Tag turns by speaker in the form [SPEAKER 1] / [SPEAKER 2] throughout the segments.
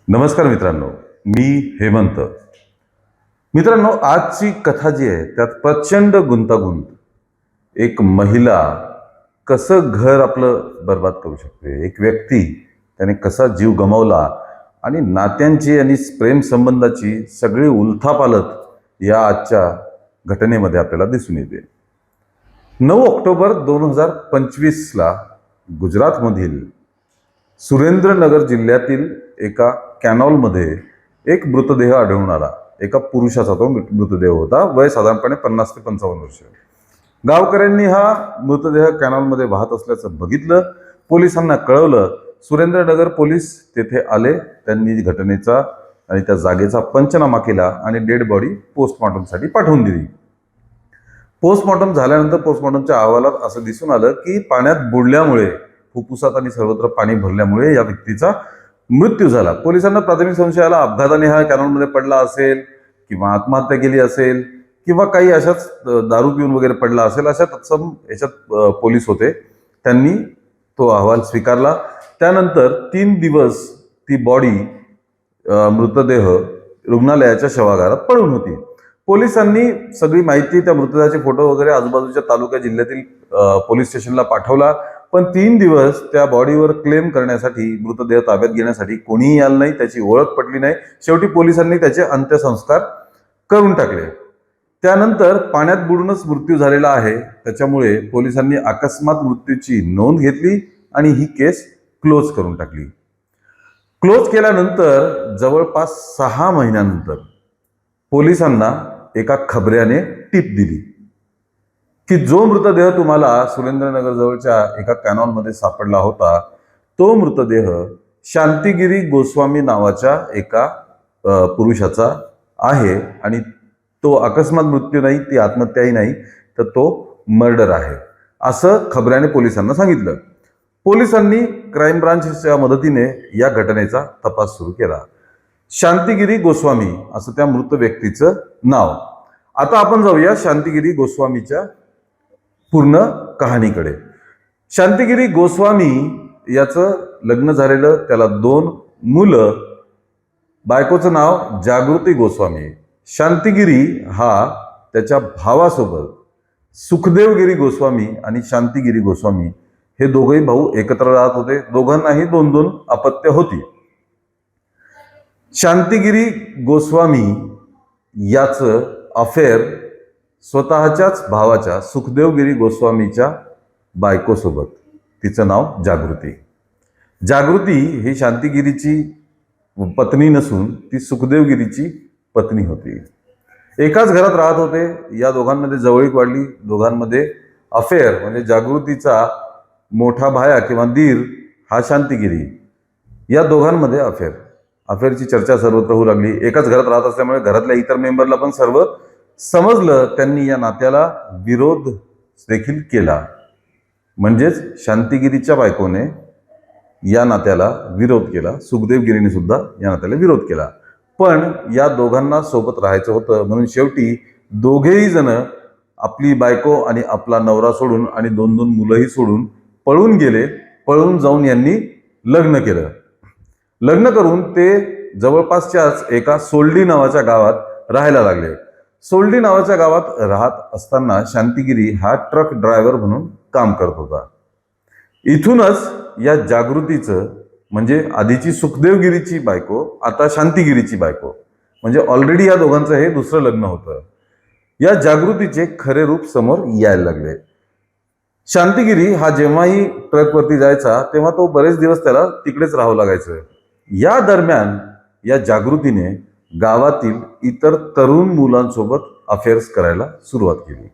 [SPEAKER 1] नमस्कार मित्रांनो, मी हेमंत. मित्रांनो, आजची कथा जी आहे त्यात प्रचंड गुंतागुंत. एक महिला कसं घर आपलं बर्बाद करू शकते, एक व्यक्ती त्याने कसा जीव गमावला आणि नात्यांची आणि प्रेम संबंधाची सगळी उलथापालथ या आजच्या घटनेमध्ये आपल्याला दिसून येते. 9 ऑक्टोबर 2025ला गुजरातमधील सुरेंद्रनगर जिल्ह्यातील एका कॅनॉलमध्ये एक मृतदेह आढळून आला. एका पुरुषाचा तो मृतदेह होता. वय साधारणपणे 50 ते 55 वर्ष. गावकऱ्यांनी हा मृतदेह कॅनॉलमध्ये वाहत असल्याचं बघितलं. पोलिसांना कळवलं. सुरेंद्रनगर पोलीस तेथे आले. त्यांनी घटनेचा आणि त्या जागेचा पंचनामा केला आणि डेड बॉडी पोस्टमॉर्टमसाठी पाठवून दिली. पोस्टमॉर्टम झाल्यानंतर पोस्टमॉर्टमच्या अहवालात असं दिसून आलं की पाण्यात बुडल्यामुळे, फुफ्फुसात आणि सर्वत्र पाणी भरल्यामुळे या व्यक्तीचा मृत्यू झाला. पोलिसांना प्राथमिक संशय आला, अपघाताने हा कॅनॉलमध्ये पडला असेल किंवा आत्महत्या केली असेल किंवा काही अशाच दारू पिऊन वगैरे पडला असेल, अशा तत्सम याच्यात पोलीस होते. त्यांनी तो अहवाल स्वीकारला. त्यानंतर 3 दिवस ती बॉडी, मृतदेह रुग्णालयाच्या शवागारात पडून होती. पोलिसांनी सगळी माहिती, त्या मृतदेहाचे फोटो वगैरे आजूबाजूच्या तालुका जिल्ह्यातील पोलीस स्टेशनला पाठवला. पण 3 दिवस त्या बॉडीवर क्लेम करण्यासाठी, मृतदेह ताब्यात घेण्यासाठी कोणीही आलं नाही. त्याची ओळख पटली नाही. शेवटी पोलिसांनी त्याचे अंत्यसंस्कार करून टाकले. त्यानंतर पाण्यात बुडूनच मृत्यू झालेला आहे, त्याच्यामुळे पोलिसांनी अकस्मात मृत्यूची नोंद घेतली आणि ही केस क्लोज करून टाकली. क्लोज केल्यानंतर जवळपास 6 महिन्यानंतर पोलिसांना एका खबऱ्याने टीप दिली की जो मृतदेह तुम्हाला सुरेंद्रनगर जवळच्या एका कॅनॉलमध्ये सापडला होता, तो मृतदेह शांतिगिरी गोस्वामी नावाच्या एका पुरुषाचा आहे आणि तो अकस्मात मृत्यू नाही, ती आत्महत्याही नाही, तर तो मर्डर आहे, असं खबऱ्याने पोलिसांना सांगितलं. पोलिसांनी क्राईम ब्रांचच्या मदतीने या घटनेचा तपास सुरू केला. शांतिगिरी गोस्वामी असं त्या मृत व्यक्तीचं नाव. आता आपण जाऊया शांतिगिरी गोस्वामीच्या पूर्ण कहाणीकडे. शांतिगिरी गोस्वामी याचं लग्न झालेलं, त्याला 2 मुलं. बायकोचं नाव जागृती गोस्वामी. शांतिगिरी हा त्याच्या भावासोबत, सुखदेवगिरी गोस्वामी आणि शांतिगिरी गोस्वामी हे दोघंही भाऊ एकत्र राहत होते. दोघांनाही 2-2 अपत्य होती. शांतिगिरी गोस्वामी याचं अफेअर स्वतःच्याच भावाच्या सुखदेवगिरी गोस्वामीच्या बायकोसोबत. तिचं नाव जागृती. जागृती ही शांतिगिरीची पत्नी नसून ती सुखदेवगिरीची पत्नी होती. एकाच घरात राहत होते. या दोघांमध्ये जवळीक वाढली. दोघांमध्ये अफेअर, म्हणजे जागृतीचा मोठा भाया किंवा दीर हा शांतिगिरी, या दोघांमध्ये अफेअरची चर्चा सर्वत्र होऊ लागली. एकाच घरात राहत असल्यामुळे घरातल्या इतर मेंबरला पण सर्व समजलं. त्यांनी या नात्याला विरोध देखील केला. म्हणजेच शांतिगिरीच्या बायकोने या नात्याला विरोध केला. सुखदेवगिरीने सुद्धा या नात्याला विरोध केला. पण या दोघांना सोबत राहायचं होतं, म्हणून शेवटी दोघेही जण आपली बायको आणि आपला नवरा सोडून आणि 2-2 मुलंही सोडून पळून गेले. पळून जाऊन यांनी लग्न केलं. लग्न करून ते जवळपासच्याच एका सोल्डी नावाच्या गावात राहायला लागले. सोल्डी नावाच्या गावात राहत असताना शांतिगिरी हा ट्रक ड्रायव्हर म्हणून काम करत होता. इथूनच या जागृतीचं, म्हणजे आधीची सुखदेवगिरीची बायको, आता शांतिगिरीची बायको, म्हणजे ऑलरेडी या दोघांचं हे दुसरं लग्न होतं. या जागृतीचे खरे रूप समोर यायला लागले. शांतिगिरी हा जेव्हाही ट्रकवरती जायचा तेव्हा तो बरेच दिवस त्याला तिकडेच राहावं लागायचं. या दरम्यान या जागृतीने गावातील इतर तरुण मुलांसोबत अफेअर्स करायला सुरुवात केली.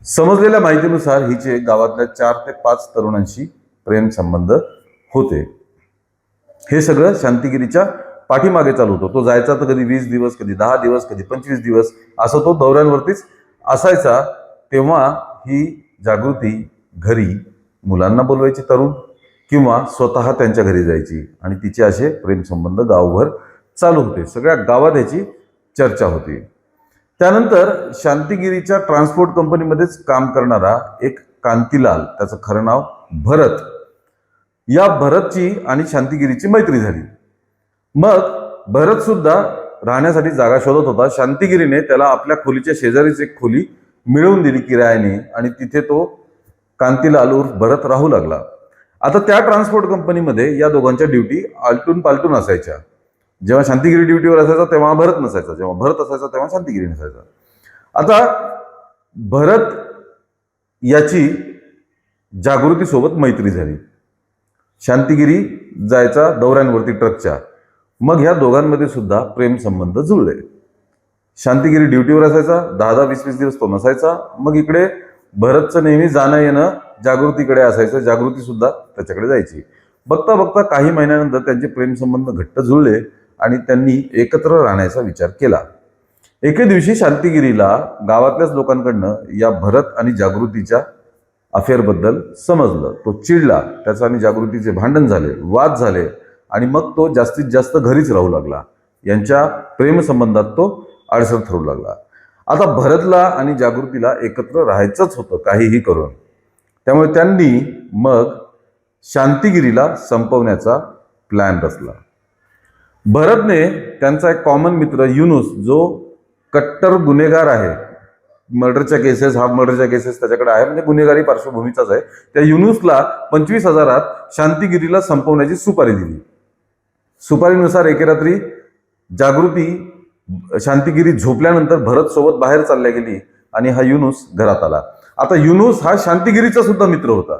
[SPEAKER 1] समजलेल्या माहितीनुसार हिचे गावातल्या 4 ते 5 तरुणांशी प्रेम संबंध होते. हे सगळं शांतिगिरीच्या पाठीमागे चालू होतं. तो जायचा तर कधी 20 दिवस, कधी 10 दिवस, कधी 25 दिवस, असं तो दौऱ्यांवरतीच असायचा. तेव्हा ही जागृती घरी मुलांना बोलवायची तरुण, किंवा स्वतः त्यांच्या घरी जायची आणि तिचे असे प्रेमसंबंध गावभर चालू होते. सगळ्या गावात याची चर्चा होती. त्यानंतर शांतिगिरीच्या ट्रान्सपोर्ट कंपनीमध्येच काम करणारा एक कांतीलाल, त्याचं खरं नाव भरत, या भरतची आणि शांतिगिरीची मैत्री झाली. मग भरत सुद्धा राहण्यासाठी जागा शोधत होता. शांतिगिरीने त्याला आपल्या खोलीच्या शेजारीच एक खोली मिळवून दिली किरायाने आणि तिथे तो कांतीलाल उर्फ भरत राहू लागला. आता त्या ट्रान्सपोर्ट कंपनीमध्ये या दोघांच्या ड्युटी आलटून पालटून असायच्या. जेव्हा शांतिगिरी ड्युटीवर असायचा तेव्हा भरत नसायचा, जेव्हा भरत असायचा तेव्हा शांतिगिरी नसायचा. आता भरत याची जागृतीसोबत मैत्री झाली. शांतिगिरी जायचा दौऱ्यांवरती ट्रकच्या. मग ह्या दोघांमध्ये सुद्धा प्रेम संबंध जुळले. शांतिगिरी ड्युटीवर असायचा, 10-10, 20-20 दिवस तो नसायचा. मग इकडे भरतचं नेहमी जाणं येणं जागृतीकडे असायचं, जागृती सुद्धा त्याच्याकडे जायची. बघता बघता काही महिन्यानंतर त्यांचे प्रेमसंबंध घट्ट जुळले आणि त्यांनी एकत्र राहण्याचा विचार केला. एके दिवशी शांतिगिरीला गावातल्याच लोकांकडनं या भरत आणि जागृतीच्या अफेअरबद्दल समजलं. तो चिडला, त्याचं आणि जागृतीचे भांडण झाले, वाद झाले आणि मग तो जास्तीत जास्त घरीच राहू लागला. यांच्या प्रेमसंबंधात तो अडसर ठरू लागला. आता भरतला आणि जागृतीला एकत्र राहायचंच होतं काहीही करून. त्यामुळे त्यांनी मग शांतिगिरीला संपवण्याचा प्लॅन रचला. भरतने त्यांचा एक कॉमन मित्र युनुस, जो कट्टर गुन्हेगार आहे, मर्डरच्या केसेस, हाफ मर्डरच्या केसेस त्याच्याकडे आहे, म्हणजे गुन्हेगारी पार्श्वभूमीचाच आहे, त्या युनुसला 25,000 शांतिगिरीला संपवण्याची सुपारी दिली. सुपारीनुसार एके रात्री जागृती शांतिगिरी झोपल्यानंतर भरत सोबत बाहेर चालल्या गेली आणि हा युनुस घरात आला. आता युनुस हा शांतिगिरीचा सुद्धा मित्र होता.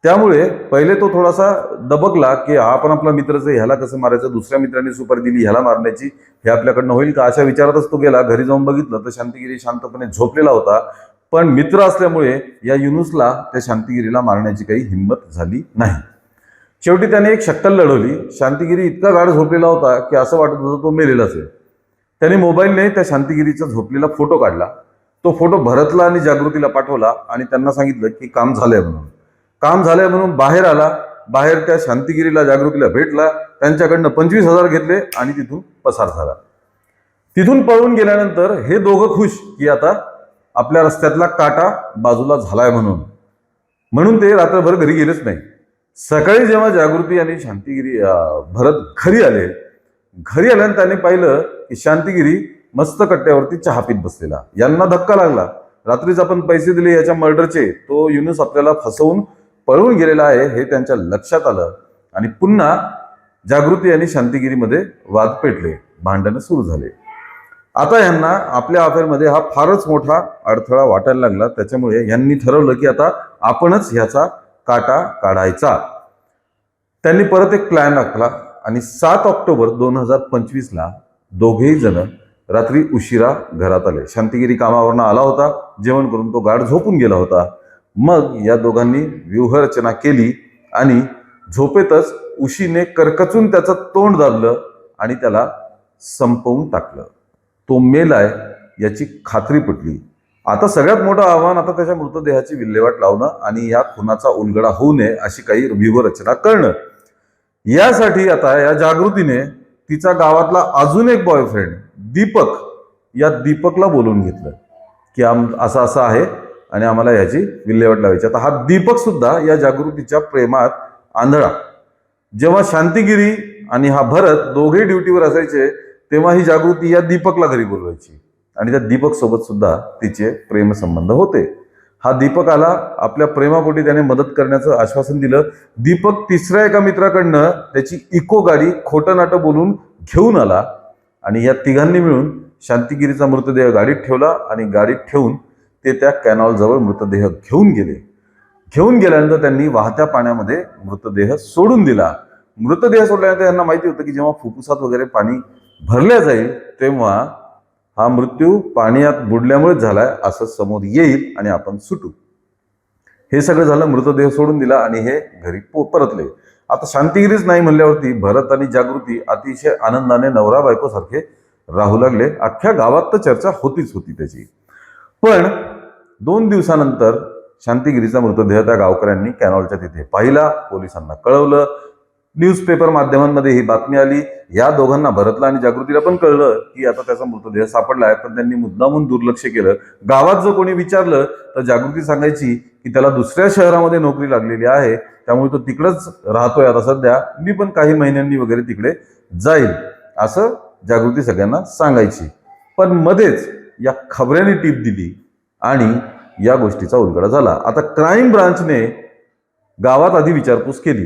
[SPEAKER 1] त्यामुळे पहिले तो थोडासा दबकला की हा पण आपला मित्रच आहे, ह्याला कसं मारायचं, दुसऱ्या मित्रांनी सुपारी दिली, ह्याला मारण्याची, हे आपल्याकडनं होईल का, अशा विचारातच तो गेला. घरी जाऊन बघितलं तर शांतिगिरी शांतपणे झोपलेला होता. पण मित्र असल्यामुळे या युनुसला त्या शांतिगिरीला मारण्याची काही हिंमत झाली नाही. शेवटी त्याने एक शक्कल लढवली. शांतिगिरी इतका गाढ झोपलेला होता की असं वाटत होतं तो मेलेलाच आहे. त्याने मोबाईलने त्या शांतिगिरीचा झोपलेला फोटो काढला. तो फोटो भरतला आणि जागृतीला पाठवला आणि त्यांना सांगितलं की काम झालंय म्हणून. काम झालंय म्हणून बाहेर आला. बाहेर त्या शांतिगिरीला जागृतीला भेटला, त्यांच्याकडनं 25,000 घेतले आणि तिथून पसार झाला. तिथून पळून गेल्यानंतर हे दोघं खुश की आता आपल्या रस्त्यातला काटा बाजूला झालाय म्हणून ते रात्रभर घरी गेलेच नाही. सकाळी जेव्हा जागृती आणि शांतिगिरी भरत घरी आल्यानं त्याने पाहिलं की शांतिगिरी मस्त कट्ट्यावरती चहा पीत बसलेला. यांना धक्का लागला. रात्रीच आपण पैसे दिले याच्या मर्डरचे, तो युनुस आपल्याला फसवून पळून गेलेला आहे हे त्यांच्या लक्षात आलं आणि पुन्हा जागृती आणि शांतिगिरीमध्ये वाद पेटले, भांडणं सुरू झाले. आता यांना आपल्या अफेअरमध्ये हा फारच मोठा अडथळा वाटायला लागला. त्याच्यामुळे यांनी ठरवलं की आता आपणच ह्याचा काटा काढायचा. त्यांनी परत एक प्लॅन आखला आणि 7 ऑक्टोबर 2025ला दोघेही जण रात्री उशिरा घरात आले. शांतिगिरी कामावरनं आला होता, जेवण करून तो गाढ झोपून गेला होता. मग या दोघांनी व्यूहरचना केली आणि झोपेतच उशीने करकचून त्याचं तोंड दाबलं आणि त्याला संपवून टाकलं. तो मेलाय याची खात्री पटली. आता सगळ्यात मोठं आव्हान आता त्याच्या मृतदेहाची विल्हेवाट लावणं आणि या खुनाचा उलगडा होऊ नये अशी काही व्यूहरचना करणं. यासाठी आता या जागृतीने तिचा गावातला अजून एक बॉयफ्रेंड दीपक, या दीपकला बोलवून घेतलं की असं असं आहे आणि आम्हाला ह्याची विल्हेवाट लावायची. आता हा दीपक सुद्धा या जागृतीच्या प्रेमात आंधळा. जेव्हा शांतिगिरी आणि हा भरत दोघे ड्युटीवर असायचे तेव्हा ही जागृती या दीपकला घरी बोलवायची आणि त्या दीपक सोबत सुद्धा तिचे प्रेमसंबंध होते. हा दीपक आला. आपल्या प्रेमापोटी त्याने मदत करण्याचं आश्वासन दिलं. दीपक तिसऱ्या एका मित्राकडनं त्याची इको गाडी खोटं नाटं बोलून घेऊन आला आणि या तिघांनी मिळून शांतिगिरीचा मृतदेह गाडीत ठेवला आणि गाडीत ठेवून ते त्या कॅनॉलजवळ मृतदेह घेऊन गेले. घेऊन गेल्यानंतर त्यांनी वाहत्या पाण्यामध्ये मृतदेह सोडून दिला. मृतदेह सोडल्यानंतर त्यांना माहिती होतं की जेव्हा फुफ्फुसात वगैरे पाणी भरल्या जाईल तेव्हा हा मृत्यू पाण्यात बुडल्यामुळेच झालाय असं समोर येईल आणि आपण सुटू. हे सगळं झालं. मृतदेह सोडून दिला आणि हे घरी परतले. आता शांतिगिरीच नाही म्हणल्यावरती भरत आणि जागृती अतिशय आनंदाने नवरा बायको सारखे राहू लागले. अख्ख्या गावात तर चर्चा होतीच होती त्याची. पण 2 दिवसानंतर शांतिगिरीचा मृतदेह त्या गावकऱ्यांनी कॅनॉलच्या तिथे पाहिला, पोलिसांना कळवलं. न्यूजपेपर माध्यमांमध्ये ही बातमी आली. या दोघांना, भरतला आणि जागृतीला पण कळलं की आता त्याचा मृतदेह सापडला आहे. पण त्यांनी मुद्दामून दुर्लक्ष केलं. गावात जर कोणी विचारलं तर जागृती सांगायची की त्याला दुसऱ्या शहरामध्ये नोकरी लागलेली आहे त्यामुळे तो तिकडेच राहतोय आता सध्या. मी पण काही महिन्यांनी वगैरे तिकडे जाईल असं जागृती सगळ्यांना सांगायची. पण मध्येच या खबऱ्याने टीप दिली आणि या गोष्टीचा उलगडा झाला. आता क्राईम ब्रांचने गावात आधी विचारपूस केली.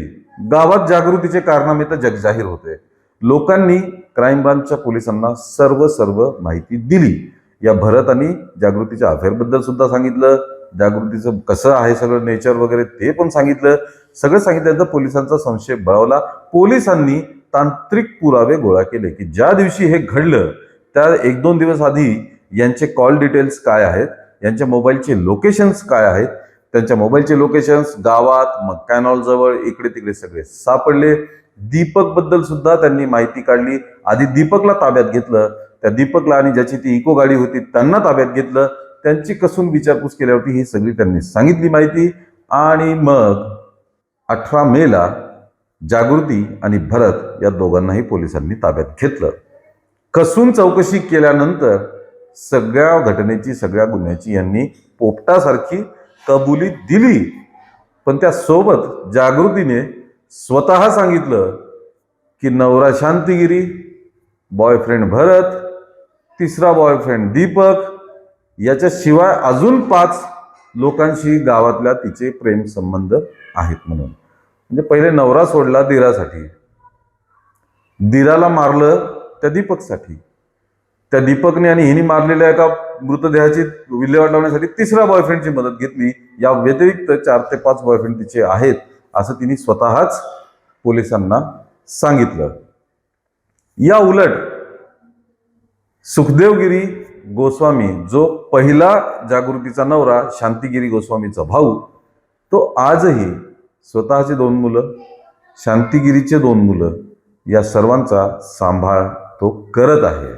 [SPEAKER 1] गावात जागृतीचे कारनामे तर जगजाहीर होते. लोकांनी क्राईम ब्रांचच्या पोलिसांना सर्व माहिती दिली. या भरत आणि जागृतीच्या अफेअरबद्दल सुद्धा सांगितलं. जागृतीचं कसं आहे सगळं नेचर वगैरे ते पण सांगितलं. सगळं सांगितल्यानंतर पोलिसांचा संशय बळावला. पोलिसांनी तांत्रिक पुरावे गोळा केले की ज्या दिवशी हे घडलं त्या 1-2 दिवस आधी यांचे कॉल डिटेल्स काय आहेत, यांच्या मोबाईलचे लोकेशन्स काय आहेत. त्यांच्या मोबाईलचे लोकेशन्स गावात, मग कॅनॉल जवळ, इकडे तिकडे सगळे सापडले. दीपक बद्दल सुद्धा त्यांनी माहिती काढली. आधी दीपकला ताब्यात घेतलं. त्या दीपकला आणि ज्याची ती इको गाडी होती त्यांना ताब्यात घेतलं. त्यांची कसून विचारपूस केल्यावरती ही सगळी त्यांनी सांगितली माहिती. आणि मग 18 मेला जागृती आणि भरत या दोघांनाही पोलिसांनी ताब्यात घेतलं. कसून चौकशी केल्यानंतर सगळ्या घटनेची, सगळ्या गुन्ह्याची यांनी पोपटासारखी कबुली दिली. पण त्यासोबत जागृतीने स्वतः सांगितलं की नवरा शांतिगिरी, बॉयफ्रेंड भरत, तिसरा बॉयफ्रेंड दीपक, याच्याशिवाय अजून 5 लोकांशी गावातल्या तिचे प्रेम संबंध आहेत म्हणून. म्हणजे पहिले नवरा सोडला दिरासाठी, दिराला मारलं त्या दीपकसाठी, त्या दीपकने आणि हिने मारलेल्या एका मृतदेहाची विल्हेवाट लावण्यासाठी तिसऱ्या बॉयफ्रेंडची मदत घेतली. या व्यतिरिक्त 4 ते 5 बॉयफ्रेंड तिचे आहेत असं तिने स्वतःच पोलिसांना सांगितलं. या उलट सुखदेवगिरी गोस्वामी, जो पहिला जागृतीचा नवरा शांतिगिरी गोस्वामीचा भाऊ, तो आजही स्वतःची 2 मुलं, शांतिगिरीचे 2 मुलं, या सर्वांचा सांभाळ तो करत आहे.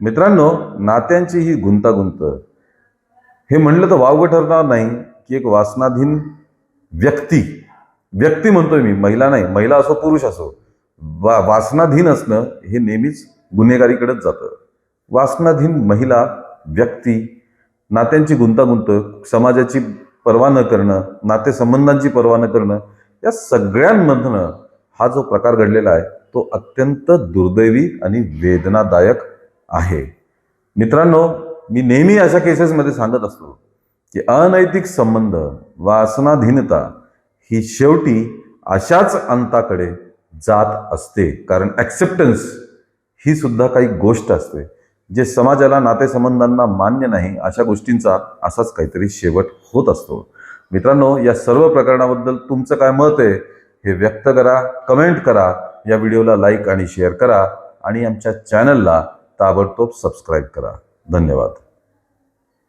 [SPEAKER 1] मित्रांनो, नात्यांची ही गुंतागुंत, हे म्हणलं तर वावगं ठरणार नाही की एक वासनाधीन व्यक्ती म्हणतोय मी, महिला नाही, महिला असो पुरुष असो, वासनाधीन असणं हे नेहमीच गुन्हेगारीकडेच जातं. वासनाधीन महिला, व्यक्ती, नात्यांची गुंतागुंत, समाजाची पर्वा न करणं, नातेसंबंधांची पर्वा न करणं, या सगळ्यांमधनं हा जो प्रकार घडलेला आहे तो अत्यंत दुर्दैवी आणि वेदनादायक आहे. मित्रांनो, मी नेहमी अशा केसेसमध्ये सांगत असतो की अनैतिक संबंध, वासनाधीनता ही शेवटी अशाच अंताकडे जात असते. कारण ॲक्सेप्टन्स ही सुद्धा काही गोष्ट असते जे समाजाला, नातेसंबंधांना मान्य नाही, अशा गोष्टींचा असाच काहीतरी शेवट होत असतो. मित्रांनो, या सर्व प्रकरणाबद्दल तुमचं काय मत आहे हे व्यक्त करा, कमेंट करा, या व्हिडिओला लाईक आणि शेअर करा आणि आमच्या चॅनलला ताबडतोब सबस्क्राईब करा. धन्यवाद.